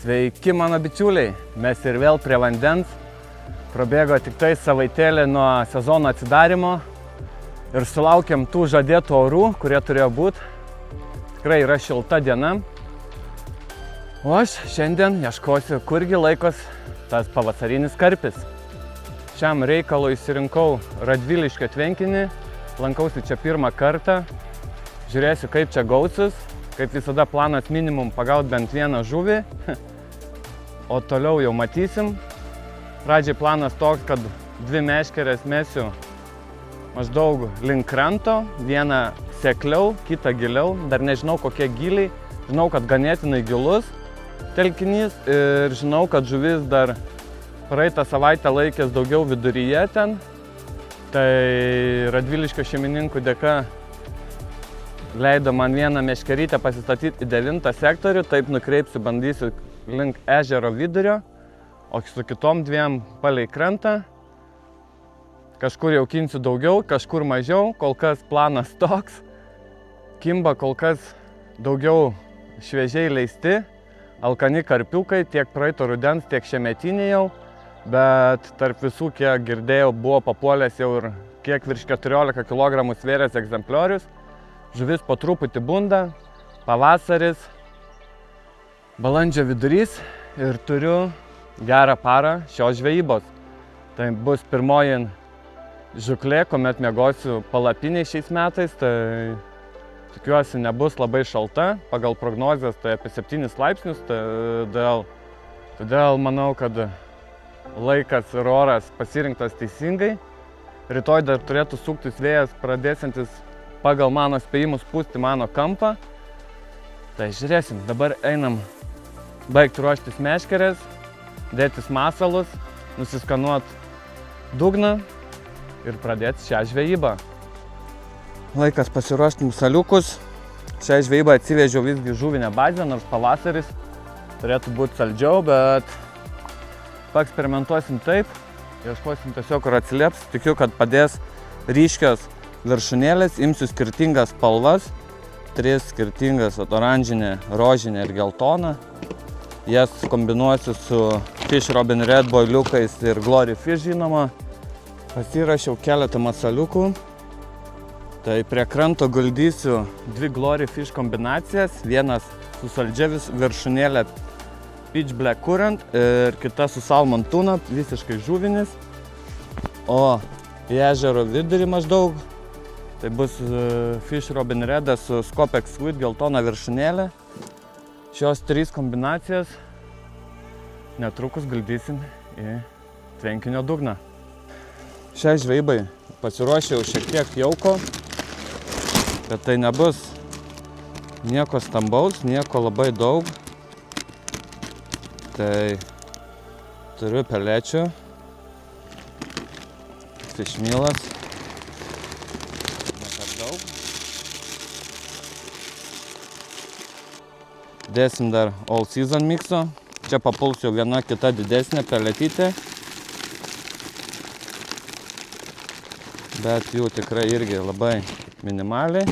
Sveiki mano bičiuliai, mes ir vėl prie vandens. Prabėgo tik tai savaitėlė nuo sezono atsidarimo ir sulaukėm tų žadėtų orų, kurie turėjo būti. Tikrai yra šilta diena. O aš šiandien ieškosiu, kurgi laikos tas pavasarinis karpis. Šiam reikalui išsirinkau Radviliškio tvenkinį, lankausi čia pirmą kartą, žiūrėsiu kaip čia gausis. Kaip visada planas minimum pagauti bent vieną žuvį, o toliau jau matysim. Pradžiai planas toks, kad 2 meškeres mesiu maždaug link kranto, vieną sekliau, kitą giliau, dar nežinau kokie giliai, žinau, kad ganėtinai gilus telkinys ir žinau, kad žuvis dar praeitą savaitę laikės daugiau viduryje ten. Tai Radviliškio šeimininkų dėka leido man vieną meškerytę pasistatyti į 9 sektorių, taip nukreipsiu, bandysiu link ežero vidurio, o su kitom 2 palei krantą. Kažkur jau kinsiu daugiau, kažkur mažiau, kol kas planas toks. Kimba kol kas daugiau šviežiai leisti, alkani karpiukai, tiek praeito rudens, tiek šiemetiniai jau, bet tarp visų, kiek girdėjau, buvo papuolęs jau ir kiek virš 14 kg svėręs egzempliorius. Žuvis po truputį bunda, pavasaris, balandžio vidurys ir turiu gerą parą šios žvejybos. Tai bus pirmoji žuklė, kuomet miegosiu palapinėj šiais metais, tai tikiuosi nebus labai šalta, pagal prognozes tai apie 7 laipsnius, todėl manau, kad laikas ir oras pasirinktas teisingai. Rytoj dar turėtų suktis vėjas, pradėsiantis pagal mano spėjimus pūsti mano kampą. Tai žiūrėsim, dabar einam baigti ruoštis meškerės, dėtis masalus, nusiskanuoti dugną ir pradėti šią žvejybą. Laikas pasiruošti musaliukus. Šią žvejybą atsivežiau visgi žuvinę bazę, nors pavasaris turėtų būti saldžiau, bet paeksperimentuosim taip. Ieškosim tiesiog, kur atsilieps. Tikiu, kad padės ryškios viršūnėlės, imsiu skirtingas spalvas, 3 skirtingas, oranžinė, rožinė ir geltona. Jas kombinuosiu su Fish Robin Red boiliukais ir Glory Fish, žinoma. Pasirašiau keletą masaliukų. Tai prie kranto guldysiu 2 Glory Fish kombinacijas. Vienas su saldžia viršūnėlė Pitch Black Current ir kita su Salmon Tuna, visiškai žuvinis. O į ežero vidurį maždaug tai bus Fish Robin Red su Scopex Squid geltona viršūnėlė. Šios 3 kombinacijas netrukus guldysim į tvenkinio dugną. Šiai žvejybai pasiruošiau šiek tiek jauko, bet tai nebus nieko stambaus, nieko labai daug. Tai turiu pelečių, fišmylas. Dėsim dar All Season mixo. Čia papuls jau viena kita didesnė peletytė. Bet jų tikrai irgi labai minimaliai.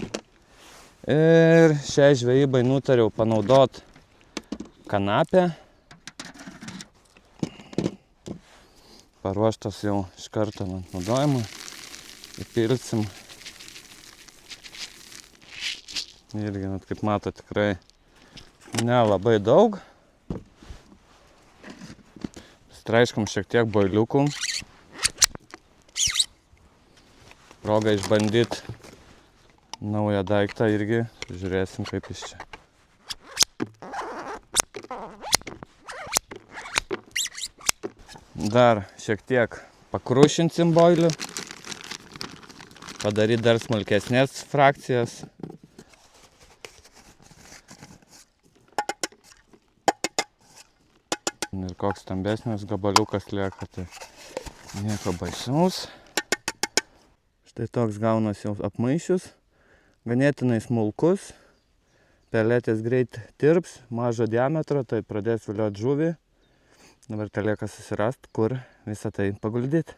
Ir šiai žvejybai nutariau panaudoti kanapę. Paruoštas jau iš karto ant naudojimo. Įpilsim. Irgi, kaip mato, tikrai nelabai daug. Straiškom šiek tiek boiliukų. Proga išbandyti naują daiktą irgi. Žiūrėsim, kaip iš čia. Dar šiek tiek pakrušinsim boilių. Padaryti dar smulkesnės frakcijas. Ir koks stambesnis gabaliukas lieka, tai nieko baisaus. Štai toks gaunas jau apmaišius, ganėtinai smulkus. Peletės greit tirps, mažo diametro, tai pradės vilioti žuvį. Dabar telieka susirasti, kur visą tai paguldyti.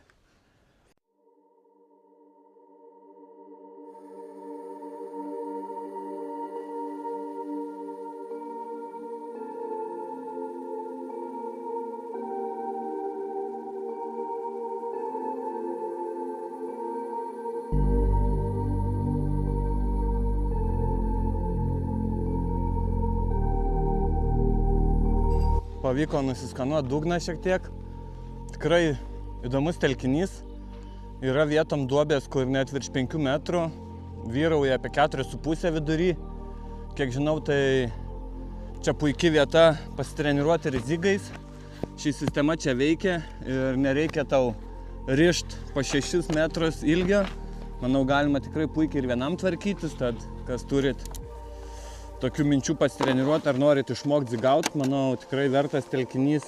pavyko nusiskanuoti dugną šiek tiek. Tikrai įdomus telkinys. Yra vietom duobės, kur net virš 5 metrų. Vyrauja apie 4,5 vidury. Kiek žinau, tai čia puikia vieta pasitreniruoti rizigais. Ši sistema čia veikia ir nereikia tau rišt po 6 metrus ilgio. Manau, galima tikrai puikiai ir vienam tvarkytis, tad kas turit tokių minčių pasitreniruoti ar norit išmokti zigauti, manau, tikrai vertas telkinys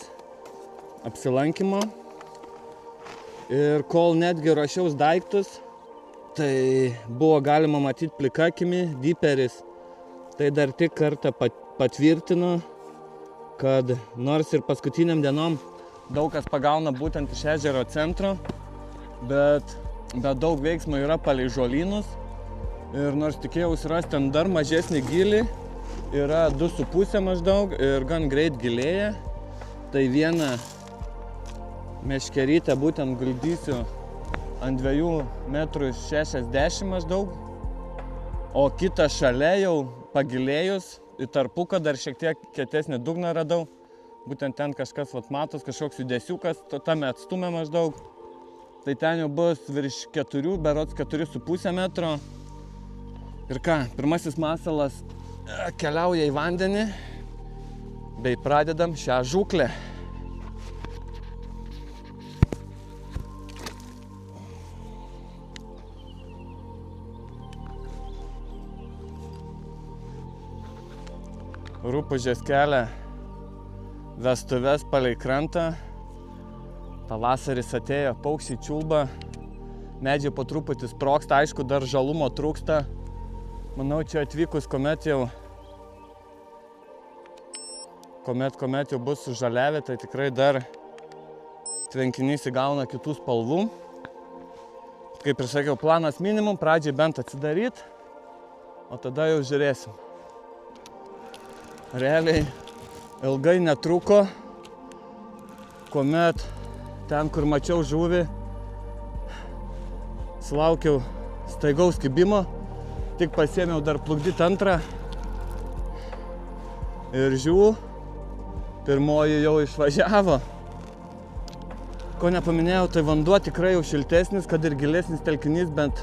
apsilankimo. Ir kol netgi ruošiaus daiktus, tai buvo galima matyti plika akimi, diperis. Tai dar tik kartą patvirtino, kad nors ir paskutiniam dienom daug kas pagauna būtent iš ežero centro, bet daug veiksmo yra palei žolynus. Ir nors tikėjausi rasti ten dar mažesnį gylį, yra 2,5 maždaug ir gan greit gilėja. Tai vieną meškerytę būtent guldysiu ant 2,60 m maždaug, o kitą šalia jau pagilėjus į tarpuką dar šiek tiek kietesnį dugną radau. Būtent ten kažkas matos, kažkoks judesiukas, tame atstume maždaug. Tai ten jau bus virš 4, berods 4,5 metro. Ir ką, pirmasis masalas keliauja į vandenį, bei pradedam šią žūklę. Rupūžės kelia vestuves palei krantą. Pavasaris atėjo, paukščiai čiulba, medžiai po truputį sprogsta, aišku, dar žalumo trūksta. Manau, čia atvykus, kuomet jau bus sužaliavę, tai tikrai dar tvenkinys įgauna kitų spalvų. Kaip ir sakiau, planas minimum, pradžiai bent atsidaryt, o tada jau žiūrėsim. Realiai ilgai netruko, kuomet ten, kur mačiau žuvį, sulaukiau staigaus kibimo, tik pasiėmiau dar plukdyt antrą ir žiū, pirmoji jau išvažiavo. Ko nepaminėjau, tai vanduo tikrai jau šiltesnis, kad ir gilesnis telkinys, bent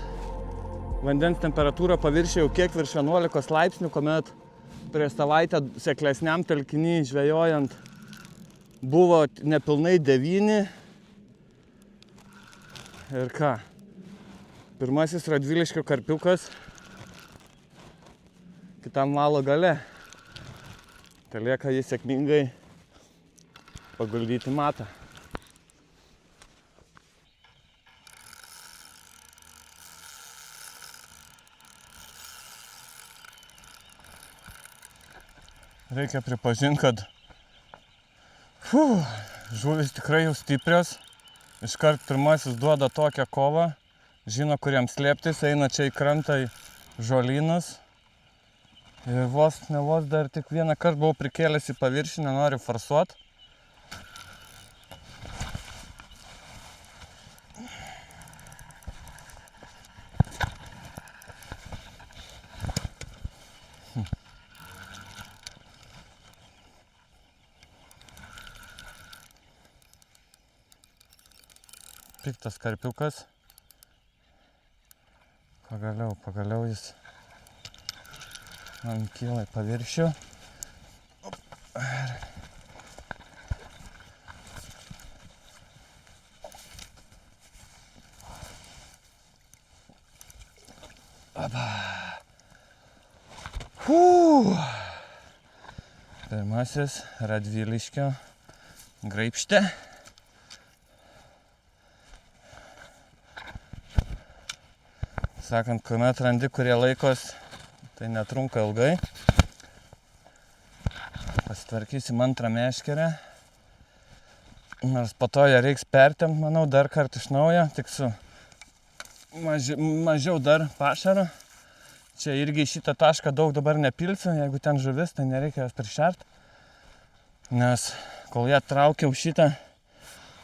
vandens temperatūra paviršiuje jau kiek virš 11 laipsnių, kuomet prieš savaitę seklesniam telkinį žvejojant buvo nepilnai 9. Ir ką, pirmasis Radviliškio karpiukas kitam valo gale. Tai lieka jį sėkmingai paguldyti matą. Reikia pripažinti, kad žuvis tikrai jau stiprios. Iškart pirmasis duoda tokią kovą, žino, kur jam slėptis, eina čia į krantą į žolynus. Ir vos dar tik vieną kartą buvau prikėlęs į paviršį, nenoriu farsuot. Piktas karpiukas. Pagaliau jis man kyla į paviršių. Pirmasis Radviliškio graibštė. Sakant, kuomet randi, kurie laikos, tai netrunka ilgai. Pasitvarkysim antrą meškerę. Nors po to ją reiks pertempt, manau, dar kartą iš naujo, tik su mažiau dar pašaro. Čia irgi į šitą tašką daug dabar nepilsiu, jeigu ten žuvis, tai nereikia jos prišert. Nes kol ją traukiau šitą,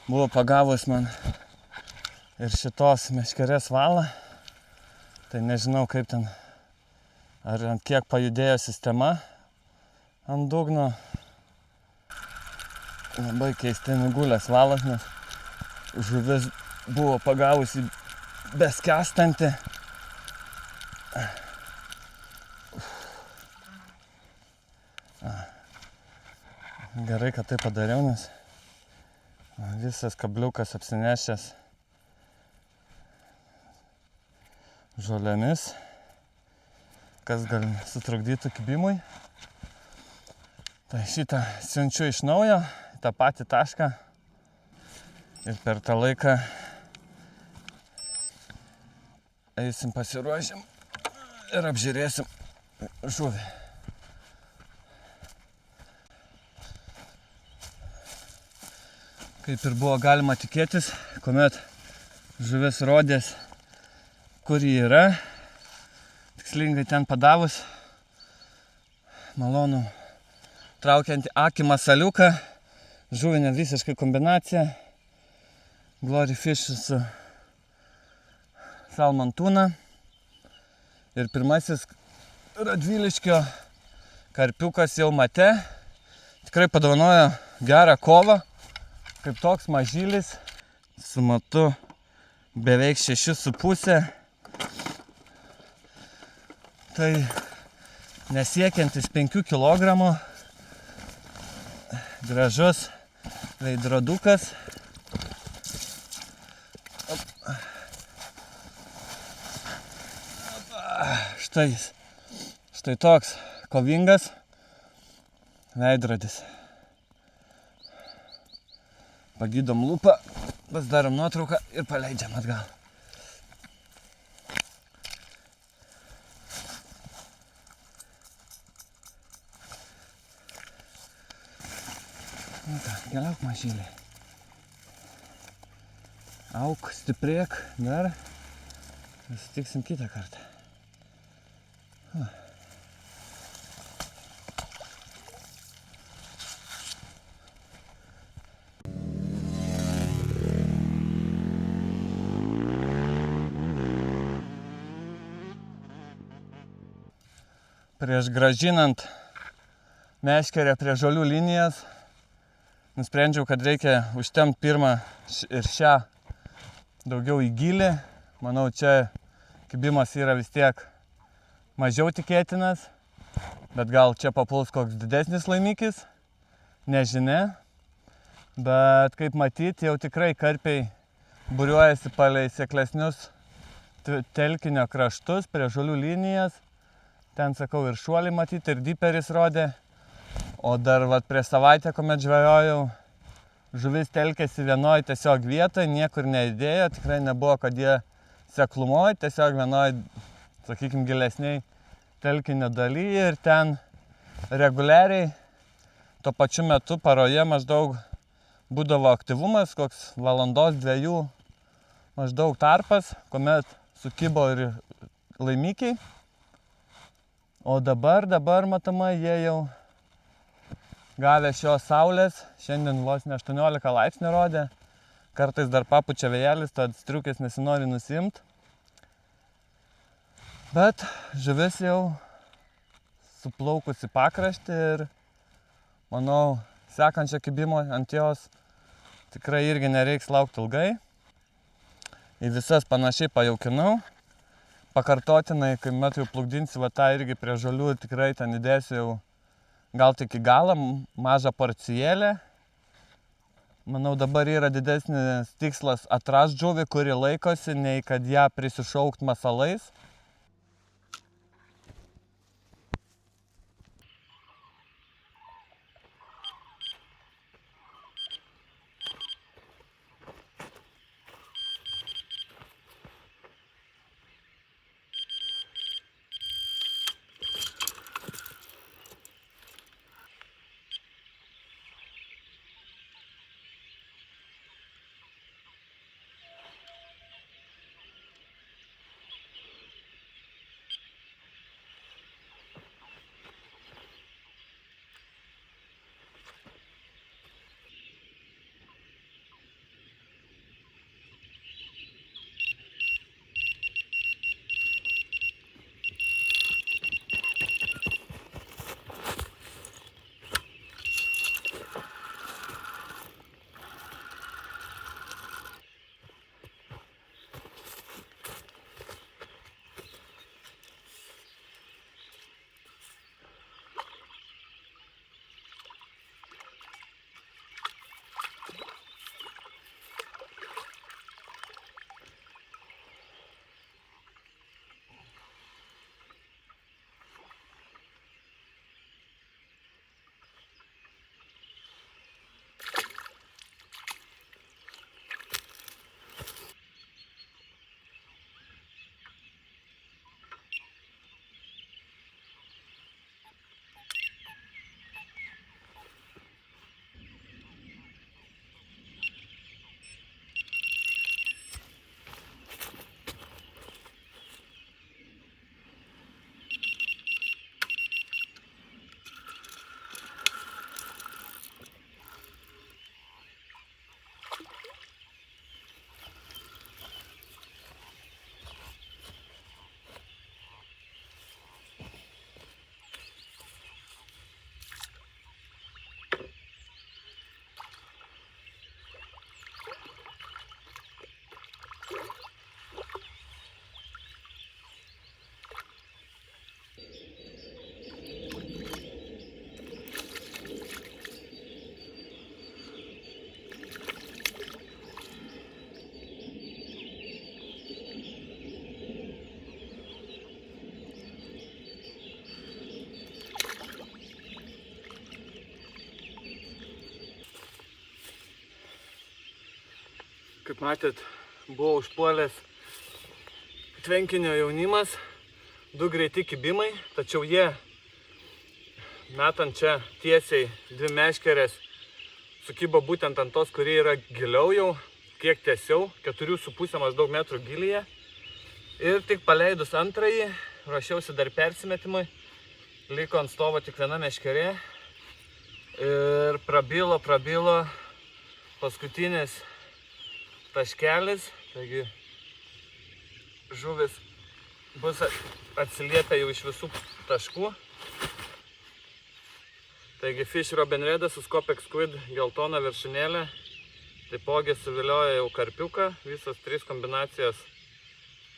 buvo pagavus man ir šitos meškerės valą. Tai nežinau, kaip ten, ar ant kiek pajudėjo sistema ant dugno. labai keistai nugulęs valas, nes žuvis buvo pagavusi beskęstantį. Gerai, kad tai padariau, nes visas kabliukas apsinešęs žolėmis, kas gal sutrukdytų kibimui. Tai šitą siunčiu iš naujo į tą patį tašką ir per tą laiką eisim pasiruošim ir apžiūrėsim žuvį. Kaip ir buvo galima tikėtis, kuomet žuvis rodės, kur ji yra, tikslingai ten padavus, malonu traukiantį akį masaliuką, žuvinė visiškai kombinacija, Glory Fish su salmon tuna ir pirmasis Radviliškio karpiukas jau mate, tikrai padovanojo gerą kovą, kaip toks mažylis, su matu beveik 6,5, tai nesiekiantis 5 kg, gražus veidrodukas. Štai toks kovingas veidrodis. Pagydom lūpą, pasidarom nuotrauką ir paleidžiam atgal. Nu ką, keliauk mažylį. Auk, stiprėk, dar. Susitiksim kitą kartą. Prieš grąžinant meškerę prie žolių linijas, nusprendžiau, kad reikia užtempt pirmą ir šią daugiau į gylį. Manau, čia kibimas yra vis tiek mažiau tikėtinas, bet gal čia papuls koks didesnis laimikis, nežinia. Bet kaip matyti, jau tikrai karpiai būriuojasi palei seklesnius telkinio kraštus prie žolių linijas. Ten, sakau, ir šuoliai matyti, ir diperis rodė. O dar prieš savaitę, kuomet žvejojau, žuvis telkėsi vienoj tiesiog vietoje, niekur nejudėjo. Tikrai nebuvo, kad jie seklumoj, tiesiog vienoj, sakykim, gilesniai telkinio daly. Ir ten reguliariai tuo pačiu metu paroje maždaug būdavo aktyvumas, koks valandos, 2 maždaug tarpas, kuomet sukibo ir laimikiai. O dabar matomai jie jau gavę šios saulės, šiandien vos ne 18 laipsnių rodė, kartais dar papučia vėjelis, tad striukės nesinori nusiimt. Bet žuvis jau suplaukus į pakraštį ir manau, sekančio kibimo ant jos tikrai irgi nereiks laukti ilgai. Į visas panašiai pajaukinau. Pakartotinai, kai metu jau plukdinsi tą irgi prie žolių, tikrai ten įdėsiu jau gal tik į galą, mažą porcijėlę. Manau, dabar yra didesnis tikslas atrast žuvį, kuri laikosi, nei kad ją prisišaukt masalais. Kaip matėt, buvo užpuolęs tvenkinio jaunimas, 2 greiti kibimai, tačiau jie, metant čia tiesiai 2 meškerės, sukibo būtent ant tos, kurie yra giliau jau, kiek tiesiau, 4,5 maždaug metrų gilyje. Ir tik paleidus antrąjį, ruošiausi dar persimetimui, liko ant stovo tik viena meškerė. Ir prabilo paskutinis taškelis, taigi žuvis bus atsiliepę jau iš visų taškų. Taigi Fish Robin Redas su Scopex Squid geltona viršūnėlė, taipogi suvilioja jau karpiuką, visos 3 kombinacijos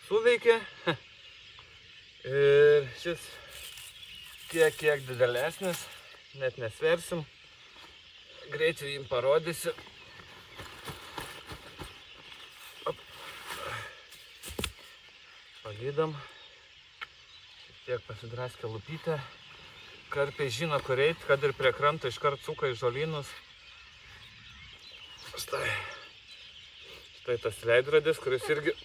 suveikė. Ir šis kiek didelesnis, net nesversim, greičiau jums parodysiu. Palydom, šiek tiek pasidraskė lupytę. Karpiai žino, kur eiti, kad ir prie kranto iškart suka į žolynus. Štai tas veidrodis, kuris irgi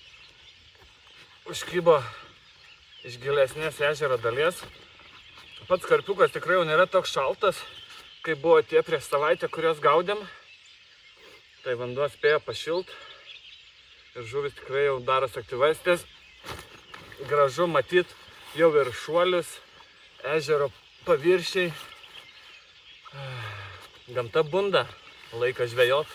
užkybo iš gilesnės ežero dalies. Pats karpiukas tikrai jau nėra toks šaltas, kaip buvo tie prieš savaitę, kurios gaudėm. Tai vanduo spėjo pašilt ir žuvis tikrai jau darosi aktyvesnės. Gražu matyt jau ir šuolius, ežero paviršiai. Gamta bunda, laikas žvejot.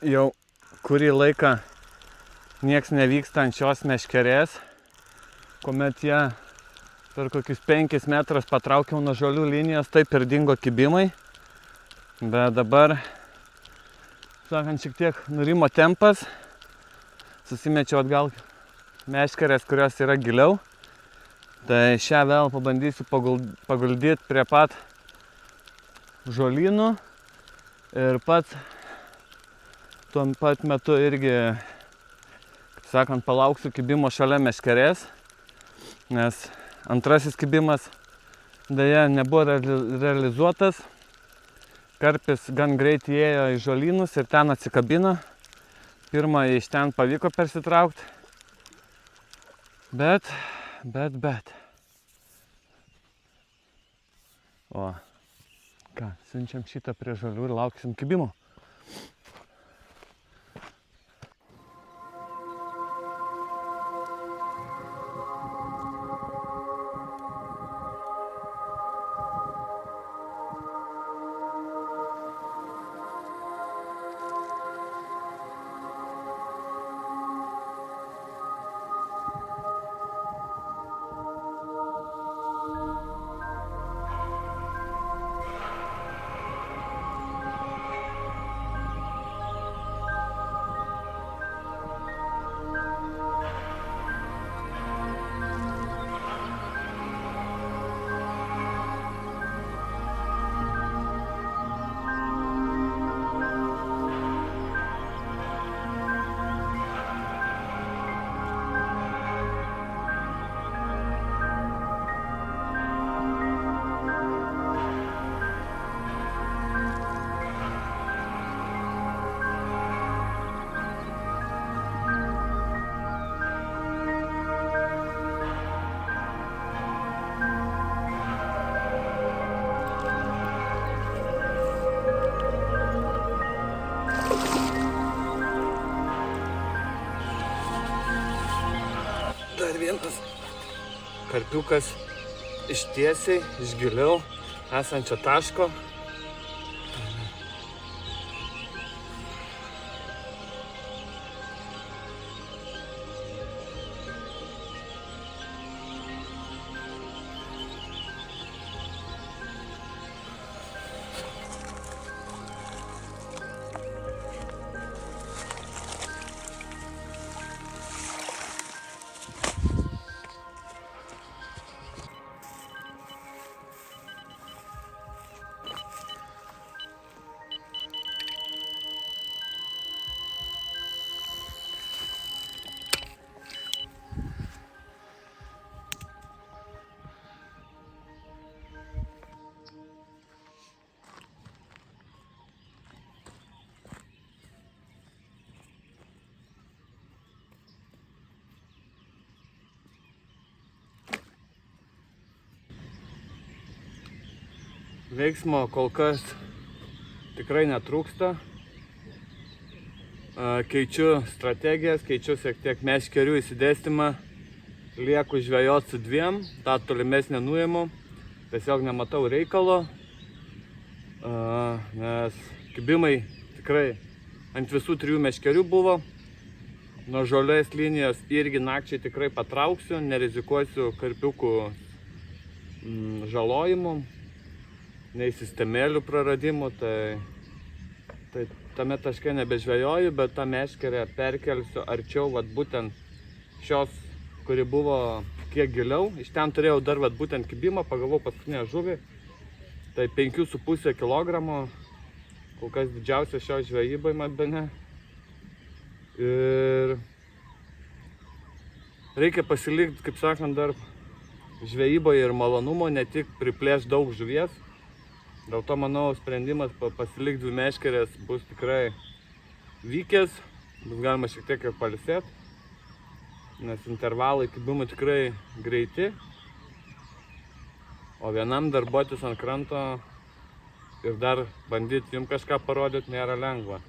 Jau kurį laiką nieks nevyksta ant šios meškerės, kuomet jie per kokius 5 metrus patraukiau nuo žolių linijos, taip ir dingo kibimai. Bet dabar, sakant, šiek tiek nurimo tempas, susimečiau atgal meškerės, kurios yra giliau. Tai šią vėl pabandysiu paguldyti prie pat žolynų ir pats tuo pat metu irgi, kaip sakant, palauksiu kibimo šalia meškerės, nes antrasis kibimas deja nebuvo realizuotas. Karpis gan greit įėjo į žolynus ir ten atsikabino. Pirmąjį iš ten pavyko persitraukti, bet. O, ką, siunčiam šitą prie žolių ir lauksim kibimo. dar vienas karpiukas iš tiesiai, iš giliau esančio taško. Veiksmo kol kas tikrai netrūksta. Keičiu strategijas, keičiu šiek tiek meškerių įsidėstymą. Lieku žvejot su 2, tą tolimesnę nuimu. Tiesiog nematau reikalo, nes kibimai tikrai ant visų 3 meškerių buvo. Nuo žolės linijos irgi nakčiai tikrai patrauksiu, nerizikuosiu karpiukų žalojimu, nei sistemėlių praradimų, tai tame taške nebežvejoju, bet tą meškerę perkelsiu arčiau, vat būtent šios, kuri buvo kiek giliau. Iš ten turėjau dar vat būtent kibimą, pagavau paskutinę žuvį, tai 5,5 kg, kol kas didžiausia šio žvejybai man bene. Ir reikia pasilikti, kaip sakant, dar žvejyboje ir malonumo, ne tik priplėšti daug žuvies. Dėl to, manau, sprendimas pasilikti 2 meškerės bus tikrai vykęs, bus galima šiek tiek ir pailsėti, nes intervalai kibimų tikrai greiti, o vienam darbuotis ant kranto ir dar bandyti jums kažką parodyti nėra lengva.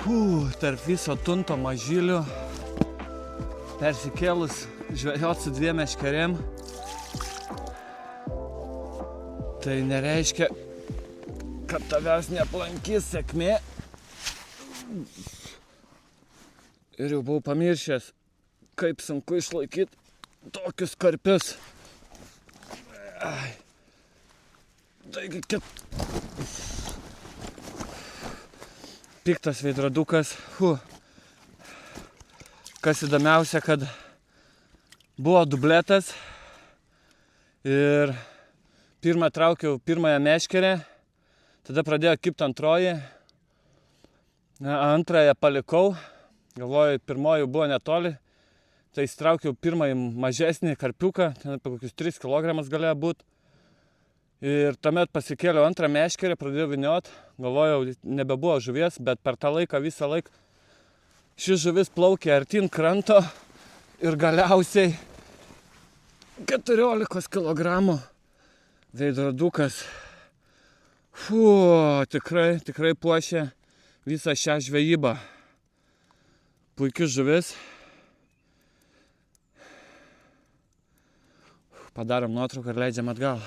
Tarp viso tunto mažylių persikėlus žvejot su 2 meškerėm. Tai nereiškia, kad tavęs neaplankys sėkmė. Ir jau buvau pamiršęs, kaip sunku išlaikyti tokius karpius. Taigi, piktas veidrodukas. Kas įdomiausia, kad buvo dubletas ir pirmą traukiau pirmąją meškerę, tada pradėjo kibti antroji, antrąją palikau, galvoju, pirmoji buvo netoli, tai įstraukiau pirmąjį mažesnį karpiuką, ten apie kokius 3 kg galėjo būti. Ir tuomet pasikėliau antrą meškerę, pradėjau vyniot, galvojau, nebebuvo žuvies, bet per tą laiką, visą laiką, šis žuvis plaukė artin kranto ir galiausiai 14 kg veidrodukas. Tikrai puošė visą šią žvejybą. Puiki žuvis. Padarom nuotrauką ir leidžiam atgal.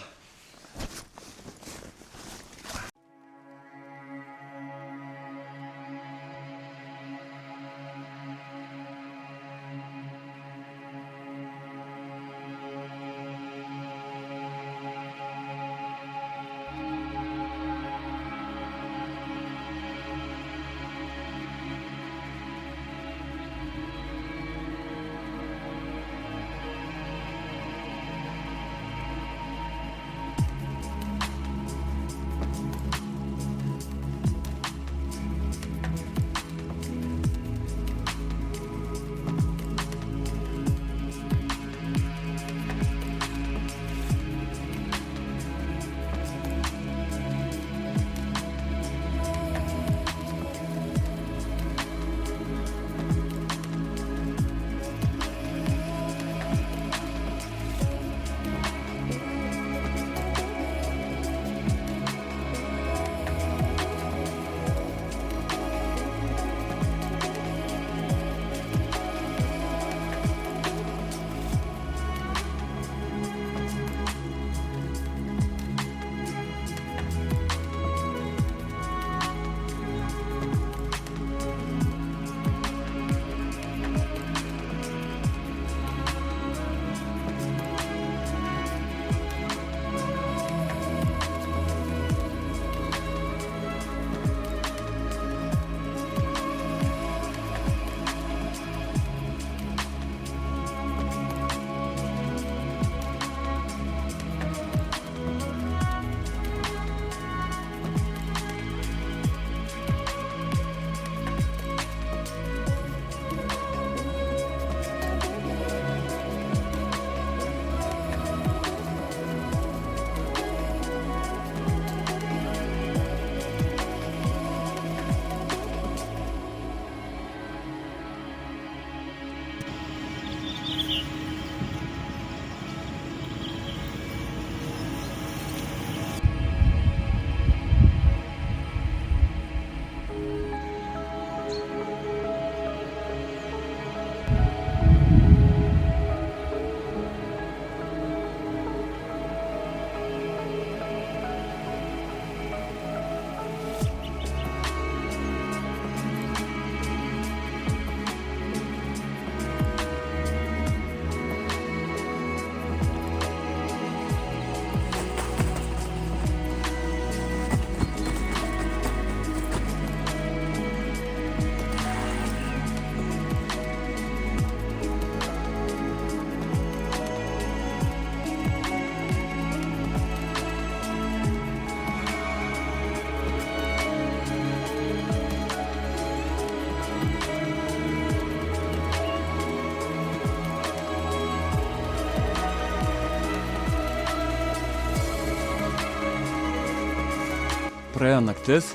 Praėjo naktis.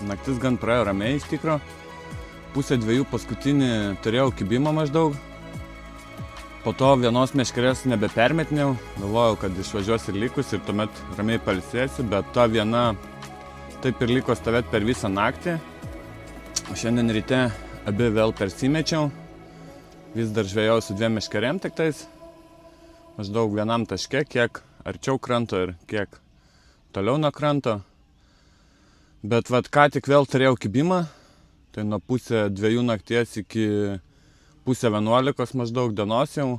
Naktis gan praėjo ramiai iš tikro. 1:30 paskutinį turėjau kibimą maždaug. Po to vienos meškerės nebepermetinėjau. Galvojau, kad išvažiuosi likus ir tuomet ramiai pailsėsi, bet ta viena taip ir liko stovėti per visą naktį. Šiandien ryte abi vėl persimečiau. Vis dar žvejojau su 2 meškerėm tiktais. Maždaug vienam taške, kiek arčiau kranto ir kiek toliau nuo kranto. Bet ką tik vėl turėjau kibimą. Tai nuo 10:30 nakties iki 10:11 maždaug dienos jau.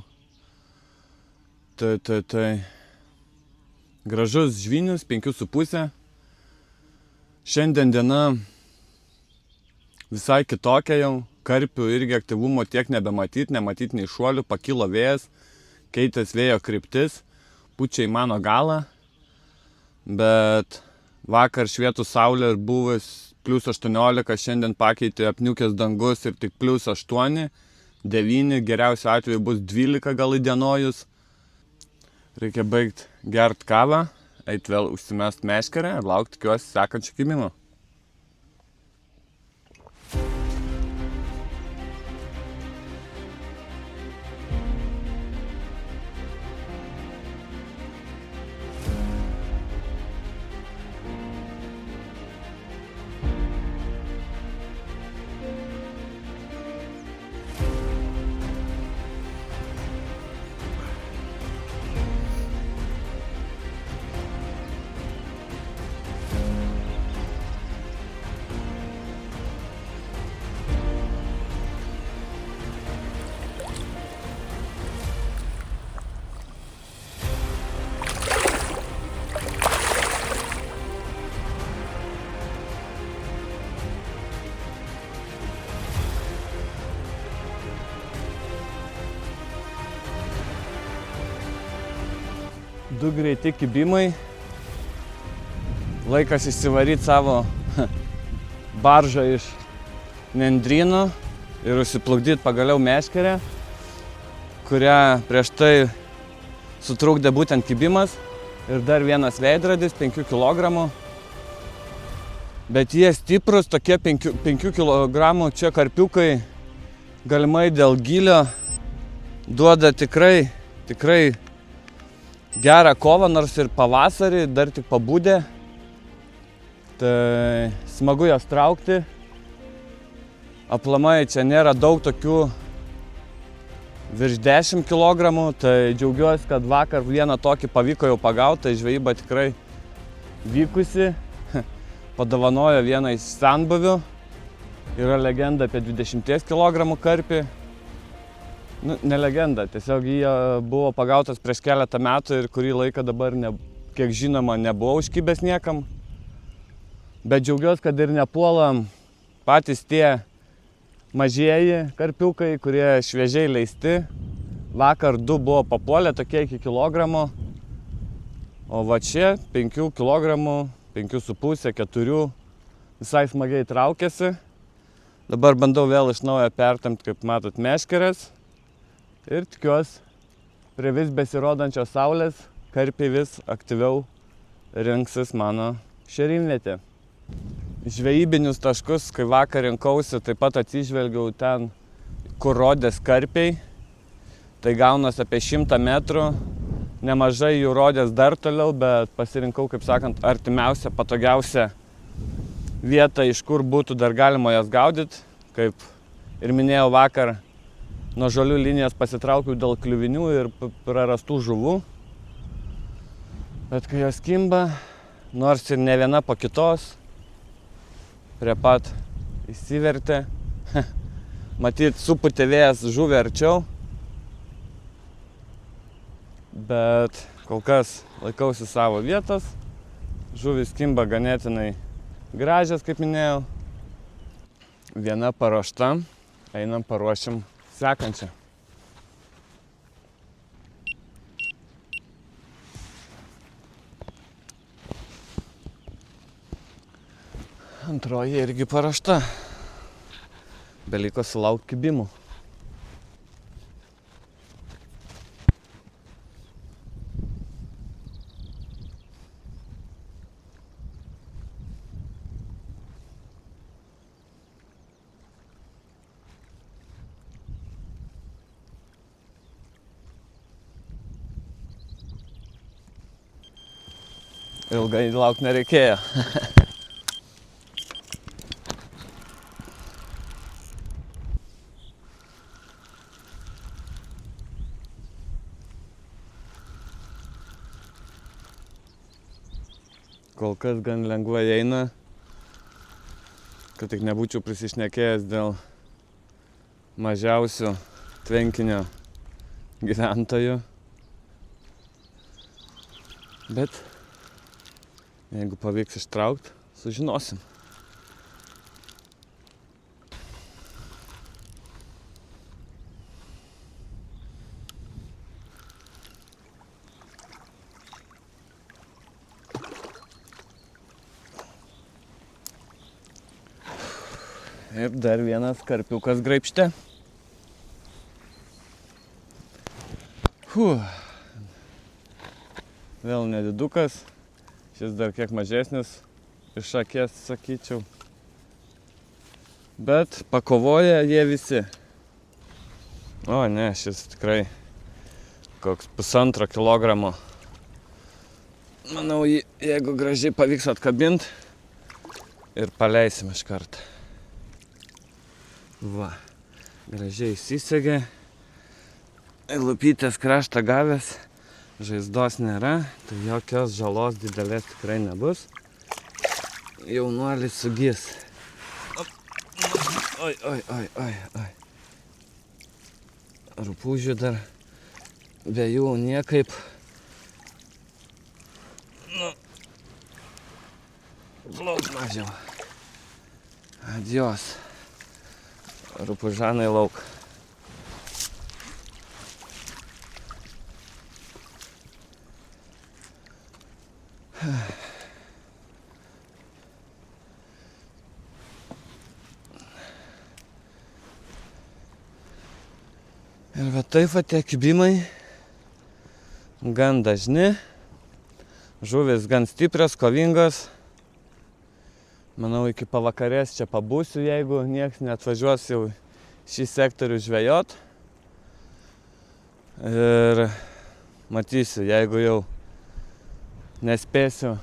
Tai gražus žvynius, 5,5. Šiandien diena visai kitokia jau. Karpių irgi aktyvumo tiek nematyti nei šuolių, pakilo vėjas, keitės vėjo kryptis, pučia į mano galą. Bet vakar švietų saulė ir buvęs +18, šiandien pakeitė apniukęs dangus ir tik +8, 9, geriausiu atveju bus 12 gal įdienojus. Reikia baigti gert kavą, eit vėl užsimest meškerę ir laukti tikiuosi sekančio kibimo. Du greiti kibimai. Laikas išsivaryti savo baržą iš nendryno ir užsiplukdyti pagaliau meškerę, kurią prieš tai sutrukdė būtent kibimas. Ir dar vienas veidrodis, 5 kg. Bet jie stiprus, tokie 5 kg čia karpiukai, galimai dėl gylio, duoda tikrai gerą kovą, nors ir pavasarį, dar tik pabudę. Tai smagu jas traukti. Aplamai čia nėra daug tokių virš 10 kg, tai džiaugiuosi, kad vakar vieną tokį pavyko jau pagauti, tai žvejyba tikrai vykusi. Padovanojo vieną iš senbuvių. Yra legenda apie 20 kg karpį. Ne legenda, tiesiog jie buvo pagautas prieš keletą metų ir kurį laiką dabar, kiek žinoma, nebuvo užkibęs niekam. Bet džiaugiuosi, kad ir nepuolam patys tie mažieji karpiukai, kurie šviežiai leisti. Vakar 2 buvo papuolę, tokie iki kilogramo. O va čia 5 kg, 5,5, 4 visai smagiai traukėsi. Dabar bandau vėl iš naujo pertemti, kaip matot, meškerės. Ir tikiuosi, prie vis besirodančios saulės karpiai vis aktyviau rinksis mano šerinvietė. Žvejybinius taškus, kai vakar rinkausi, taip pat atsižvelgiau ten, kur rodės karpiai. Tai gaunas apie 100 metrų. Nemažai jų rodės dar toliau, bet pasirinkau, kaip sakant, artimiausią, patogiausią vietą, iš kur būtų dar galima jas gaudyti. Kaip ir minėjau vakar, nuo žolių linijos pasitraukiau dėl kliuvinių ir prarastų žuvų. Bet kai jos kimba, nors ir ne viena po kitos, prie pat įsivertė. Matyt, supūtė vėjas žuvį arčiau. Bet kol kas laikausi savo vietos. Žuvis kimba ganėtinai gražias, kaip minėjau. Viena paruošta, einam paruošim sekančią. Antroji irgi paruošta. Beliko sulaukti kibimų. Ilgai laukti nereikėjo. kol kas gan lengvai eina, kad tik nebūčiau prisišnekėjęs dėl mažiausių tvenkinio gyventojų. Bet jeigu pavyks ištraukti, sužinosim. Ir dar vienas karpiukas graibšte. Vėl nedidukas. Šis dar kiek mažesnis iš akės, sakyčiau. Bet pakovoja jie visi. O ne, šis tikrai koks 1,5 kilogramo. Manau, jeigu gražiai pavyks atkabint ir paleisim iš karto. Va, gražiai įsisegė. Lupytės kraštą gavęs. Žaizdos nėra, tai jokios žalos didelės tikrai nebus. Jaunuolis sugis. Oi. Rupūžių dar be jų niekaip. Nu, plauk mažiau. Adios. Rupūžanai lauk. Ir va taip va tie kibimai gan dažni, žuvis gan stiprios, kovingos. Manau, iki pavakarės čia pabūsiu, jeigu nieks neatvažiuos jau šį sektorių žvejot. Ir matysiu, jeigu jau nespėsiu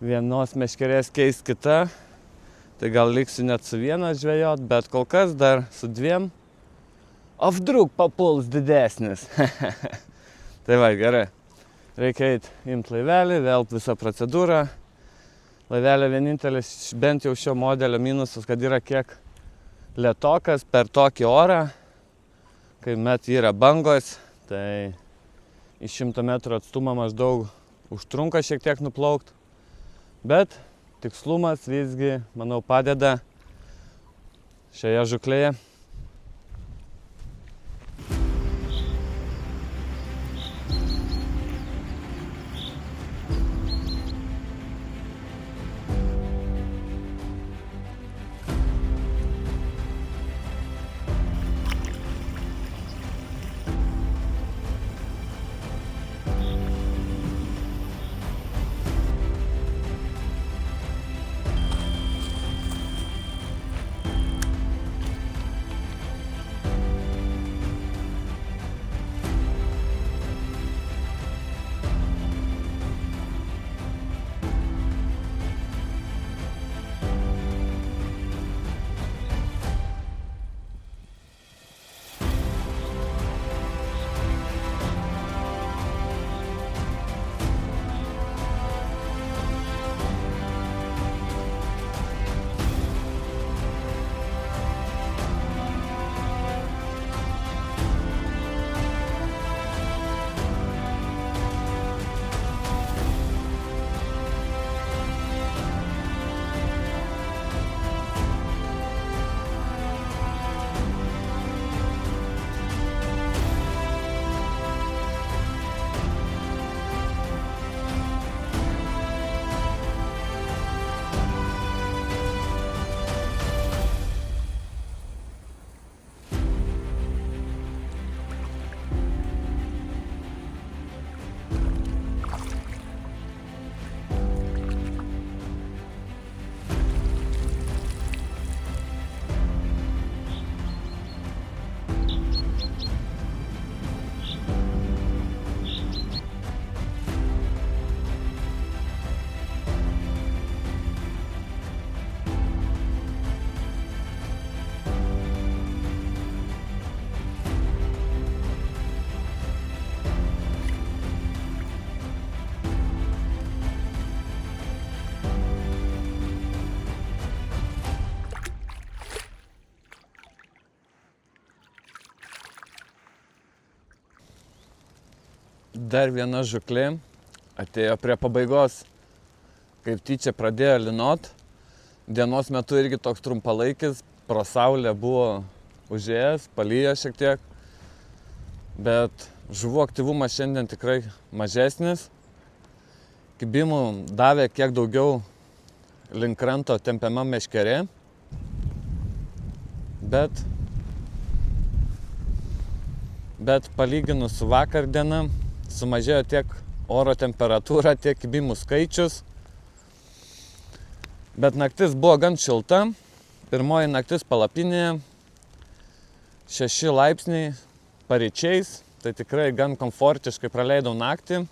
vienos meškerės keist kita, tai gal liksiu net su viena žvejot, bet kol kas dar su 2. O vdruk papuls didesnis. Tai va, gerai. Reikia imt laivelį, vėl visą procedūrą. Laivelio vienintelis bent jau šio modelio minusas, kad yra kiek lėtokas per tokį orą. Kai met yra bangos, tai iš 100 metrų atstumą maždaug užtrunka šiek tiek nuplaukt. Bet tikslumas visgi, manau, padeda šioje žuklėje. Dar viena žuklė atėjo prie pabaigos, kaip tyčia pradėjo lynot. Dienos metu irgi toks trumpalaikis, pro saulę buvo užėjęs, palyjo šiek tiek, bet žuvų aktyvumas šiandien tikrai mažesnis. Kibimų davė kiek daugiau link kranto tempiama meškerė, bet palyginus su vakar diena sumažėjo tiek oro temperatūra, tiek kibimų skaičius. Bet naktis buvo gan šilta. Pirmoji naktis palapinėje 6 laipsniai paryčiais, tai tikrai gan komfortiškai praleidau naktį.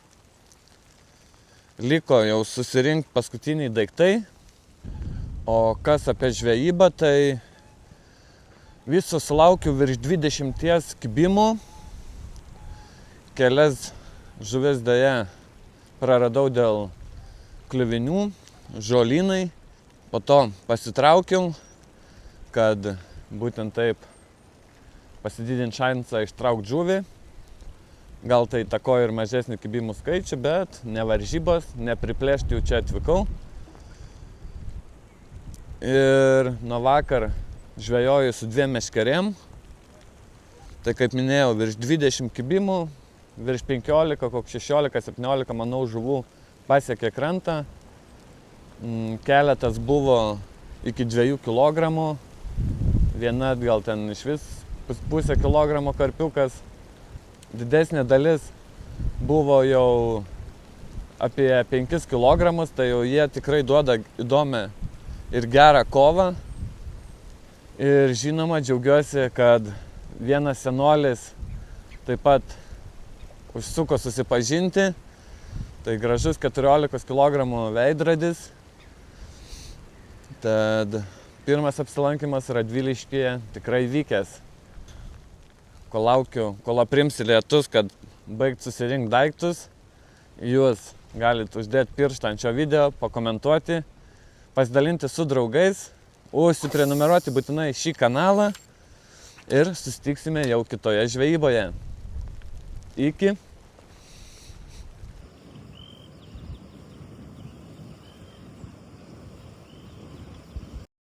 Liko jau susirinkti paskutiniai daiktai. O kas apie žvejybą, tai viso sulaukiu virš 20 kibimų. Kelias žuvis deja praradau dėl kliuvinių, žolynai. Po to pasitraukiau, kad būtent taip pasididinti šansą ištraukti žuvį. Gal tai įtakojo ir mažesnį kibimų skaičių, bet ne varžybos, nepriplėšti jau čia atvykau. Ir nuo vakar žvejoju su 2 meškerėm. Tai kaip minėjau, virš 20 kibimų, virš 15, koks 16-17, manau, žuvų pasiekė krantą. Keletas buvo iki 2 kilogramų. Viena gal ten iš vis pusę kilogramo karpiukas. Didesnė dalis buvo jau apie 5 kilogramus, tai jau jie tikrai duoda įdomią ir gerą kovą. Ir žinoma, džiaugiuosi, kad vienas senolis taip pat užsuko susipažinti. Tai gražus 14 kg veidrodis. Tad pirmas apsilankymas Radviliškyje tikrai vykęs. Kol laukiu, kol aprimsi lietus, kad baigt susirinkti daiktus, jūs galite uždėti pirštą ant šio video, pakomentuoti, pasidalinti su draugais, užsiprenumeruoti būtinai šį kanalą ir susitiksime jau kitoje žvejyboje. Iki!